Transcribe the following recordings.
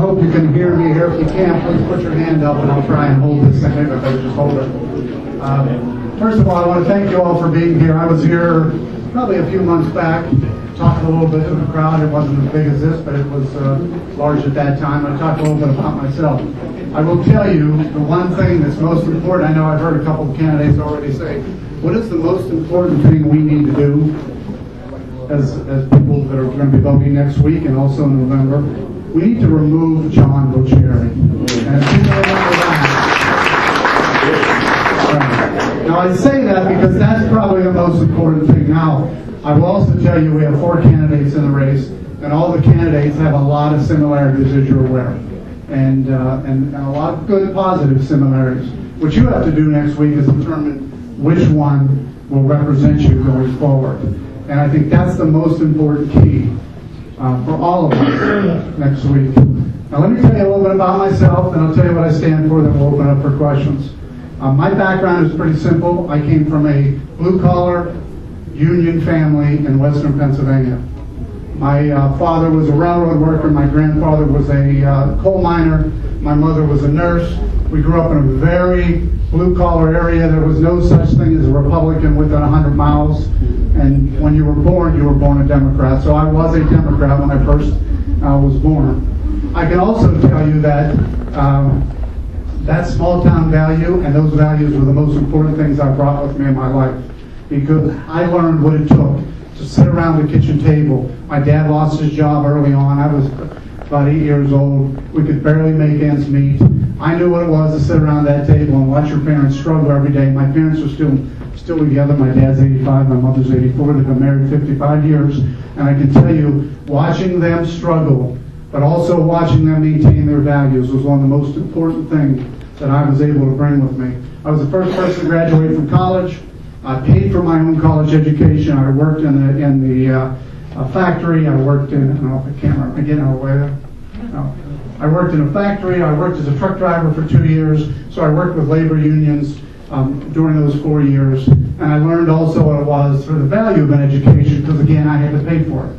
hope you can hear me here. If you can't, please put your hand up and I'll try and hold this thing. Maybe if I just hold it. First of all, I want to thank you all for being here. I was here probably a few months back, talked a little bit to the crowd. It wasn't as big as this, but it was large at that time. I talked a little bit about myself. I will tell you the one thing that's most important. I know I've heard a couple of candidates already say, what is the most important thing we need to do as people that are going to be voting next week and also in November? We need to remove John Boccieri. And people remember that. Now I say that because that's probably the most important thing. Now, I will also tell you we have 4 candidates in the race, and all the candidates have a lot of similarities, as you're aware, and a lot of good, positive similarities. What you have to do next week is determine which one will represent you going forward. And I think that's the most important key for all of us next week. Now let me tell you a little bit about myself, and I'll tell you what I stand for, then we'll open up for questions. My background is pretty simple. I came from a blue-collar union family in western Pennsylvania. My father was a railroad worker. My grandfather was a coal miner. My mother was a nurse. We grew up in a very blue-collar area. There was no such thing as a Republican within 100 miles. And when you were born a Democrat. So I was a Democrat when I first was born. I can also tell you that that small-town value and those values were the most important things I brought with me in my life, because I learned what it took to sit around the kitchen table. My dad lost his job early on. I was about 8 years old. We could barely make ends meet. I knew what it was to sit around that table and watch your parents struggle every day. My parents are still together. My dad's 85, my mother's 84. They've been married 55 years. And I can tell you, watching them struggle, but also watching them maintain their values was one of the most important things that I was able to bring with me. I was the first person to graduate from college. I paid for my own college education. I worked in the factory. I worked in, I don't know if I can't remember, again, no. I worked in a factory. I worked as a truck driver for 2 years. So I worked with labor unions during those 4 years. And I learned also what it was for the value of an education, because again, I had to pay for it.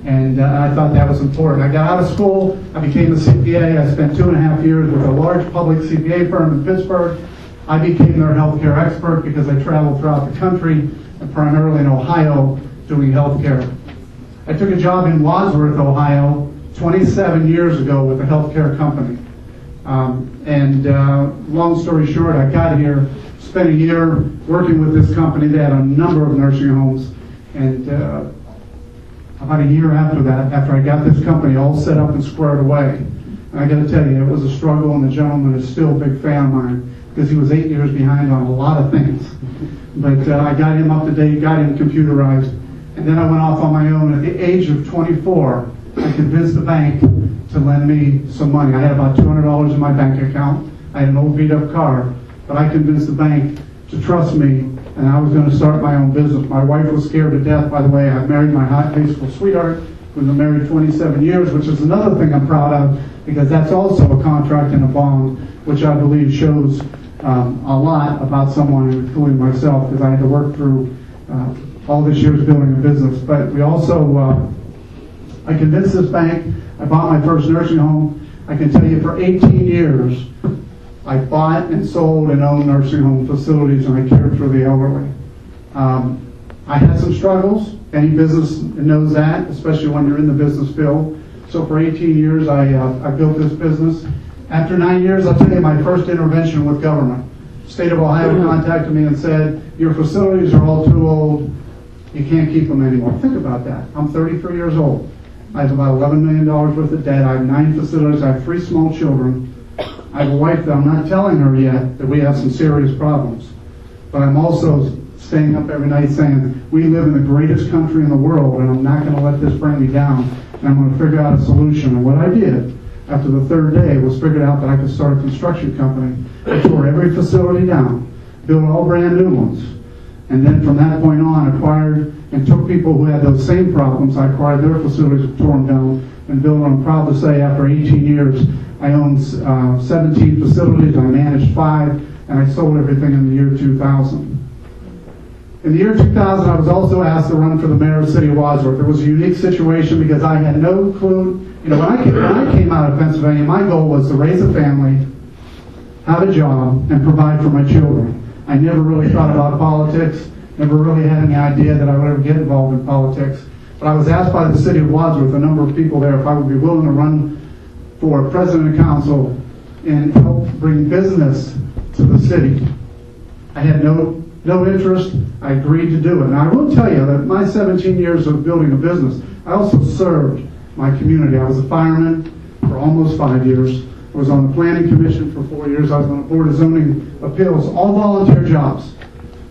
And I thought that was important. I got out of school. I became a CPA. I spent 2.5 years with a large public CPA firm in Pittsburgh. I became their healthcare expert because I traveled throughout the country, and primarily in Ohio, doing healthcare. I took a job in Wadsworth, Ohio, 27 years ago with a healthcare company. Long story short, I got here, spent a year working with this company. They had a number of nursing homes, and about a year after that, after I got this company all set up and squared away, and I got to tell you, it was a struggle, and the gentleman is still a big fan of mine, because he was 8 years behind on a lot of things. But I got him up to date, got him computerized, and then I went off on my own. At the age of 24, I convinced the bank to lend me some money. I had about $200 in my bank account. I had an old beat-up car, but I convinced the bank to trust me, and I was going to start my own business. My wife was scared to death, by the way. I married my high school sweetheart. We've been married 27 years, which is another thing I'm proud of, because that's also a contract and a bond, which I believe shows a lot about someone, including myself, because I had to work through all this years building a business. But we also, I convinced this bank. I bought my first nursing home. I can tell you for 18 years, I bought and sold and owned nursing home facilities, and I cared for the elderly. I had some struggles. Any business knows that, especially when you're in the business field. So for 18 years, I built this business. After 9 years, I'll tell you my first intervention with government. The state of Ohio contacted me and said, your facilities are all too old. You can't keep them anymore. Think about that. I'm 33 years old. I have about $11 million worth of debt. I have 9 facilities. I have 3 small children. I have a wife that I'm not telling her yet that we have some serious problems. But I'm also staying up every night saying, we live in the greatest country in the world, and I'm not going to let this bring me down. And I'm going to figure out a solution. And what I did after the 3rd day was figured out that I could start a construction company. I tore every facility down, built all brand new ones, and then from that point on acquired and took people who had those same problems. I acquired their facilities, tore them down, and built them. I'm proud to say after 18 years, I owned 17 facilities, I managed 5, and I sold everything in the year 2000. In the year 2000, I was also asked to run for the mayor of the city of Wadsworth. It was a unique situation because I had no clue. You know, when I came out of Pennsylvania, my goal was to raise a family, have a job, and provide for my children. I never really thought about politics, never really had any idea that I would ever get involved in politics. But I was asked by the city of Wadsworth, a number of people there, if I would be willing to run for president of council and help bring business to the city. I had no interest. I agreed to do it. And I will tell you that my 17 years of building a business, I also served my community. I was a fireman for almost 5 years. I was on the planning commission for 4 years. I was on the board of zoning appeals, all volunteer jobs.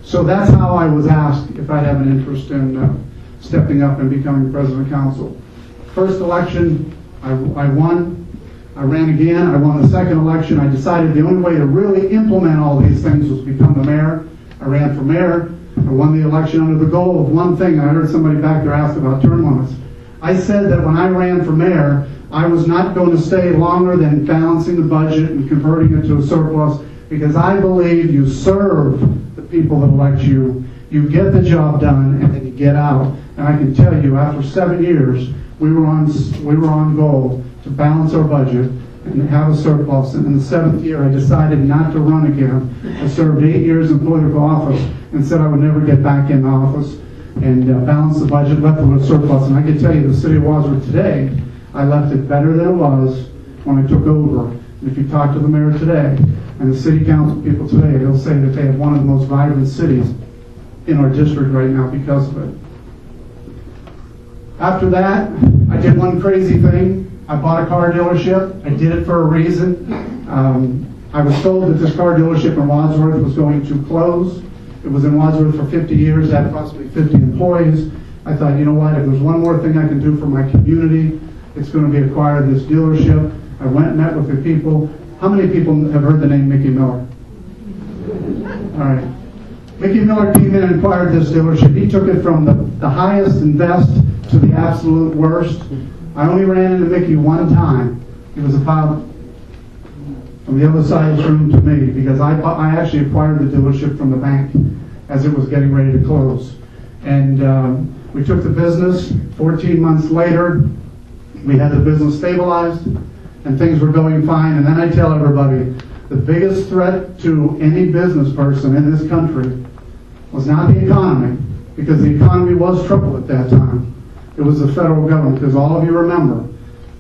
So that's how I was asked if I have an interest in stepping up and becoming president of council. First election, I won. I ran again. I won the second election. I decided the only way to really implement all these things was to become the mayor. I ran for mayor. I won the election under the goal of one thing. I heard somebody back there ask about term limits. I said that when I ran for mayor, I was not going to stay longer than balancing the budget and converting it to a surplus, because I believe you serve the people that elect you, you get the job done, and then you get out. And I can tell you, after 7 years, we were on goal to balance our budget and have a surplus. And in the 7th year, I decided not to run again. I served 8 years in political office and said I would never get back in office, and balance the budget, left with a surplus. And I can tell you, the city of Wadsworth today, I left it better than it was when I took over. And if you talk to the mayor today and the city council people today, they'll say that they have one of the most vibrant cities in our district right now because of it. After that, I did one crazy thing. I bought a car dealership. I did it for a reason. I was told that this car dealership in Wadsworth was going to close. It was in Wadsworth for 50 years, had approximately 50 employees. I thought, you know what, if there's one more thing I can do for my community, it's going to be acquire this dealership. I went and met with the people. How many people have heard the name Mickey Miller? All right. Mickey Miller came in and acquired this dealership. He took it from the highest and best to the absolute worst. I only ran into Mickey one time. He was about from the other side of this room to me, because I actually acquired the dealership from the bank as it was getting ready to close. And we took the business. 14 months later, we had the business stabilized and things were going fine. And then I tell everybody, the biggest threat to any business person in this country was not the economy, because the economy was troubled at that time. It was the federal government, because all of you remember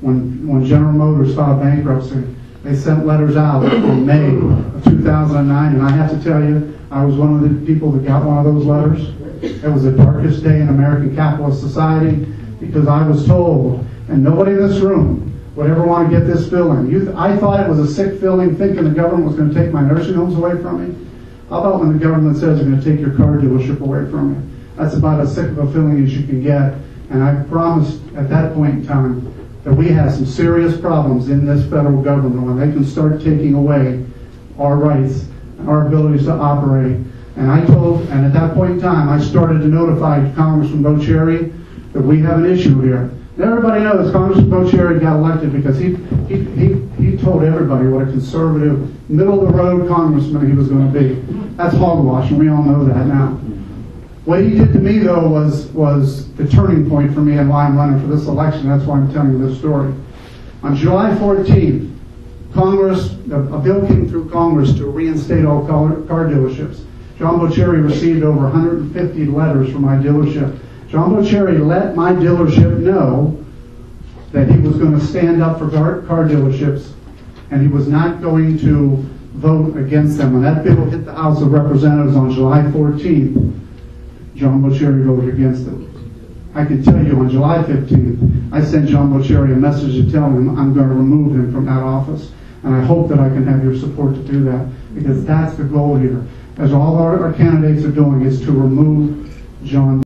when General Motors filed bankruptcy, they sent letters out in May of 2009, and I have to tell you, I was one of the people that got one of those letters. It was the darkest day in American capitalist society, because I was told, and nobody in this room would ever want to get this feeling. I thought it was a sick feeling, thinking the government was going to take my nursing homes away from me. How about when the government says they're going to take your car dealership away from you? That's about as sick of a feeling as you can get. And I promised at that point in time that we had some serious problems in this federal government when they can start taking away our rights, our abilities to operate. And at that point in time, I started to notify Congressman Bocherry that we have an issue here. And everybody knows Congressman Bocherry got elected because he told everybody what a conservative, middle-of-the-road congressman he was going to be. That's hogwash, and we all know that now. What he did to me, though, was the turning point for me and why I'm running for this election. That's why I'm telling you this story. On July 14th, a bill came through Congress to reinstate all car dealerships. John Bocherry received over 150 letters from my dealership. John Bocherry let my dealership know that he was going to stand up for car dealerships, and he was not going to vote against them. When that bill hit the House of Representatives on July 14th, John Bocherry voted against it. I can tell you on July 15th, I sent John Bocherry a message to tell him I'm going to remove him from that office. And I hope that I can have your support to do that, because that's the goal here. As all our candidates are doing, is to remove John